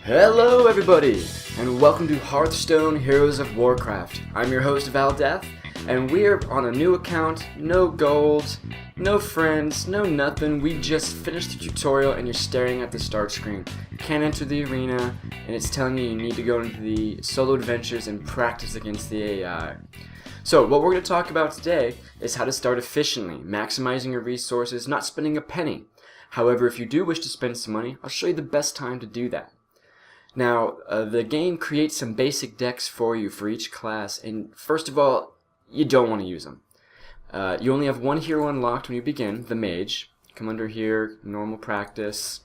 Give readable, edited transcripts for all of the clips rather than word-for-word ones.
Hello everybody, and welcome to Hearthstone Heroes of Warcraft. I'm your host Valdeth, and we're on a new account, no gold, no friends, no nothing. We just finished the tutorial and you're staring at the start screen. You can't enter the arena, and it's telling you need to go into the solo adventures and practice against the AI. So what we're going to talk about today is how to start efficiently, maximizing your resources, not spending a penny. However, if you do wish to spend some money, I'll show you the best time to do that. Now, the game creates some basic decks for you for each class, and first of all, you don't want to use them. You only have one hero unlocked when you begin, the Mage. Come under here, normal practice,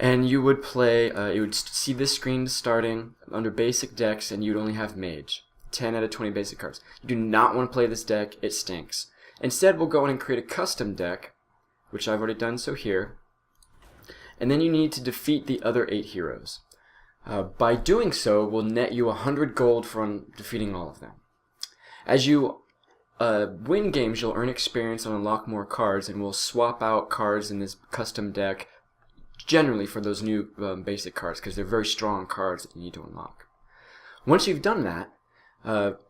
and you would play, you would see this screen starting under basic decks, and you'd only have Mage. 10 out of 20 basic cards. You do not want to play this deck, it stinks. Instead, we'll go in and create a custom deck, which I've already done so here. And then you need to defeat the other 8 heroes. By doing so, will net you 100 gold from defeating all of them. As you win games, you'll earn experience and unlock more cards, and we'll swap out cards in this custom deck, generally for those new basic cards, because they're very strong cards that you need to unlock. Once you've done that,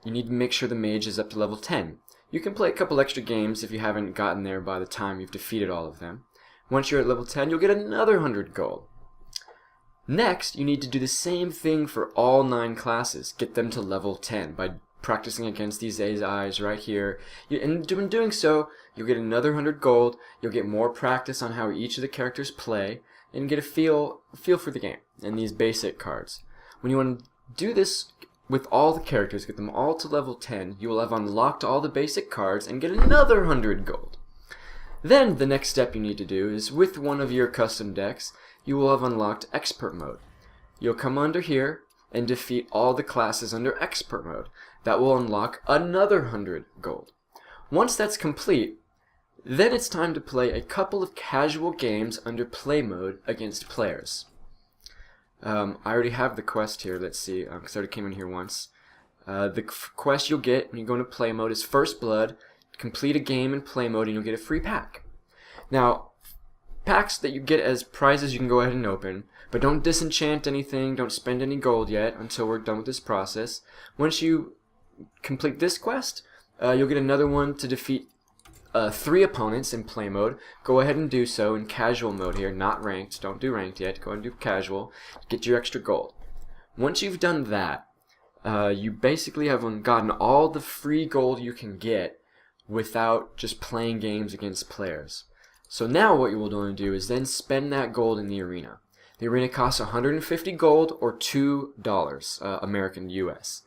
you need to make sure the Mage is up to level 10. You can play a couple extra games if you haven't gotten there by the time you've defeated all of them. Once you're at level 10, you'll get another 100 gold. Next, you need to do the same thing for all 9 classes. Get them to level 10 by practicing against these AIs right here. And in doing so, you'll get another 100 gold. You'll get more practice on how each of the characters play, and get a feel for the game and these basic cards. When you want to do this with all the characters, get them all to level 10, you will have unlocked all the basic cards and get another 100 gold. Then the next step you need to do is with one of your custom decks, you will have unlocked Expert Mode. You'll come under here and defeat all the classes under Expert Mode. That will unlock another 100 gold. Once that's complete, then it's time to play a couple of casual games under Play Mode against players. I already have the quest here, let's see, because I already came in here once. The quest you'll get when you go into Play Mode is First Blood. Complete a game in Play Mode and you'll get a free pack. Now, packs that you get as prizes you can go ahead and open, but don't disenchant anything, don't spend any gold yet until we're done with this process. Once you complete this quest, you'll get another one to defeat 3 opponents in Play Mode. Go ahead and do so in casual mode here, not ranked. Don't do ranked yet, go ahead and do casual. Get your extra gold. Once you've done that, you basically have gotten all the free gold you can get without just playing games against players. So now what you will want to do is then spend that gold in the arena. The arena costs 150 gold or $2 American US.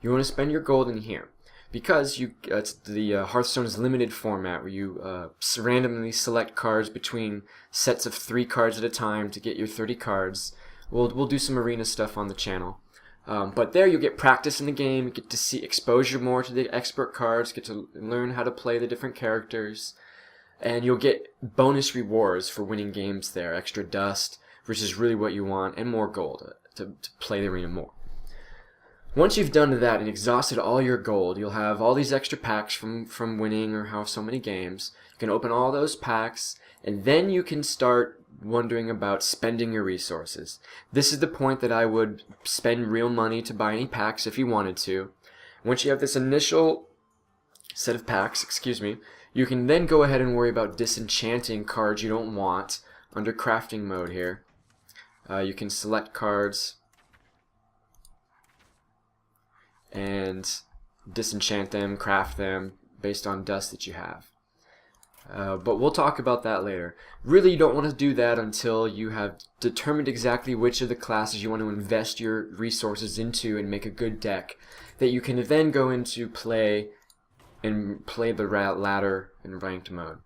You want to spend your gold in here because it's the Hearthstone is limited format where you randomly select cards between sets of 3 cards at a time to get your 30 cards. We'll do some arena stuff on the channel. But there you get practice in the game, you get to see exposure more to the expert cards, get to learn how to play the different characters, and you'll get bonus rewards for winning games there, extra dust, which is really what you want, and more gold to play the arena more. Once you've done that and exhausted all your gold, you'll have all these extra packs from winning or how so many games. You can open all those packs, and then you can start wondering about spending your resources. This is the point that I would spend real money to buy any packs if you wanted to. Once you have this initial set of packs, you can then go ahead and worry about disenchanting cards you don't want under crafting mode here. You can select cards and disenchant them, craft them based on dust that you have. But we'll talk about that later. Really, you don't want to do that until you have determined exactly which of the classes you want to invest your resources into and make a good deck that you can then go into play the ladder in ranked mode.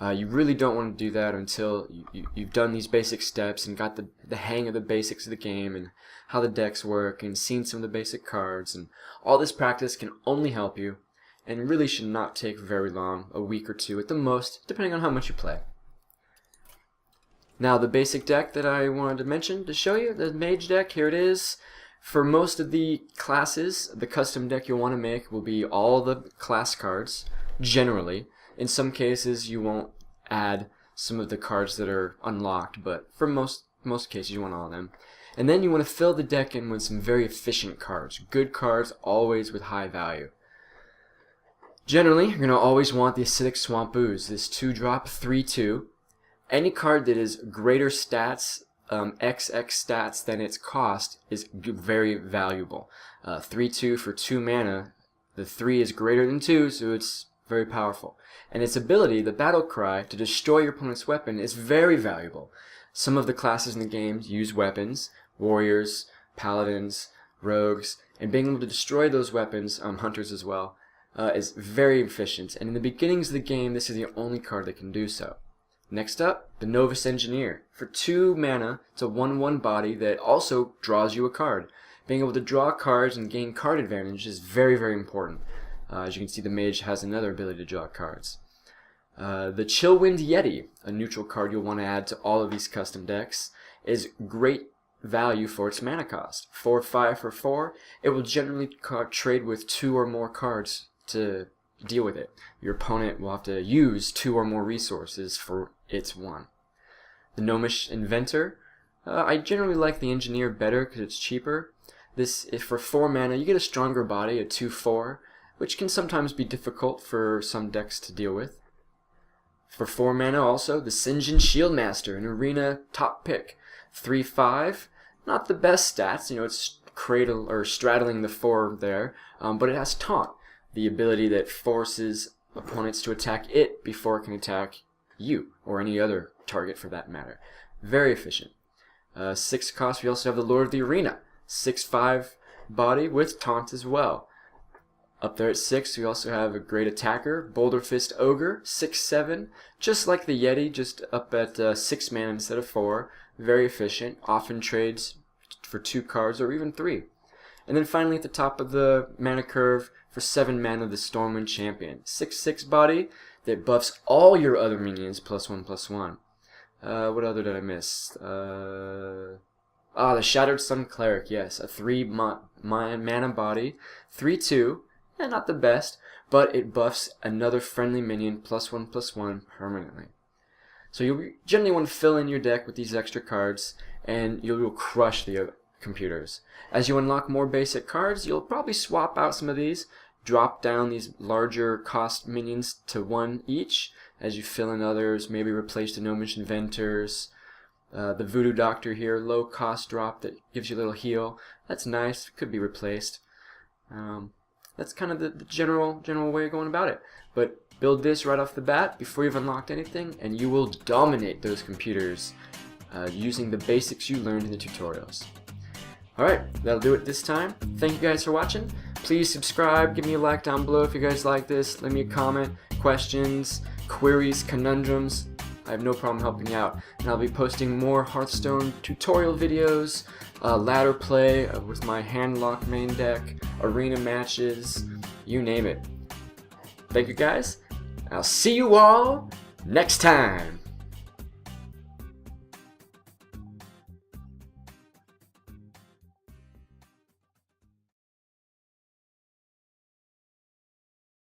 You really don't want to do that until you've done these basic steps and got the hang of the basics of the game and how the decks work and seen some of the basic cards. And all this practice can only help you, and really should not take very long, a week or 2 at the most, depending on how much you play. Now the basic deck that I wanted to mention to show you, the Mage deck, here it is. For most of the classes, the custom deck you'll want to make will be all the class cards, generally. In some cases you won't add some of the cards that are unlocked, but for most most cases you want all of them. And then you want to fill the deck in with some very efficient cards. Good cards, always with high value. Generally, you're going to always want the Acidic Swamp Ooze. This 2-drop, 3/2. Any card that is greater stats, XX stats than its cost is very valuable. 3/2 for 2 mana. The 3 is greater than 2, so it's very powerful. And its ability, the Battle Cry, to destroy your opponent's weapon is very valuable. Some of the classes in the game use weapons, warriors, paladins, rogues, and being able to destroy those weapons, hunters as well, is very efficient. And in the beginnings of the game, this is the only card that can do so. Next up, the Novus Engineer. For 2 mana, it's a 1/1 body that also draws you a card. Being able to draw cards and gain card advantage is very, very important. As you can see, the mage has another ability to draw cards. The Chillwind Yeti, a neutral card you'll want to add to all of these custom decks, is great value for its mana cost. 4/5 for 4, it will generally trade with 2 or more cards to deal with it. Your opponent will have to use 2 or more resources for its 1. The Gnomish Inventor, I generally like the Engineer better because it's cheaper. This, if for 4 mana, you get a stronger body, a 2/4, which can sometimes be difficult for some decks to deal with. For 4 mana also, the Sinjin Shieldmaster, an arena top pick. 3/5, not the best stats, it's cradle or straddling the 4 there, but it has Taunt, the ability that forces opponents to attack it before it can attack you, or any other target for that matter. Very efficient. 6 cost, we also have the Lord of the Arena, 6/5 body with Taunt as well. Up there at 6, we also have a great attacker, Boulder Fist Ogre, 6/7, just like the Yeti, just up at 6 mana instead of 4. Very efficient, often trades for 2 cards or even 3. And then finally at the top of the mana curve, for 7 mana, the Stormwind Champion, 6/6 body that buffs all your other minions +1/+1. What other did I miss? The Shattered Sun Cleric, yes, a 3 mana body, 3/2. Not the best, but it buffs another friendly minion +1/+1 permanently. So you'll generally want to fill in your deck with these extra cards, and you'll crush the computers. As you unlock more basic cards, you'll probably swap out some of these, drop down these larger cost minions to 1 each, as you fill in others, maybe replace the Gnomish Inventors. The Voodoo Doctor here, low cost drop that gives you a little heal. That's nice, could be replaced. That's kind of the general way of going about it. But build this right off the bat before you've unlocked anything, and you will dominate those computers using the basics you learned in the tutorials. Alright, that'll do it this time. Thank you guys for watching. Please subscribe, give me a like down below if you guys like this, leave me a comment, questions, queries, conundrums. I have no problem helping you out. And I'll be posting more Hearthstone tutorial videos, ladder play with my hand-locked main deck, arena matches, you name it. Thank you guys. I'll see you all next time.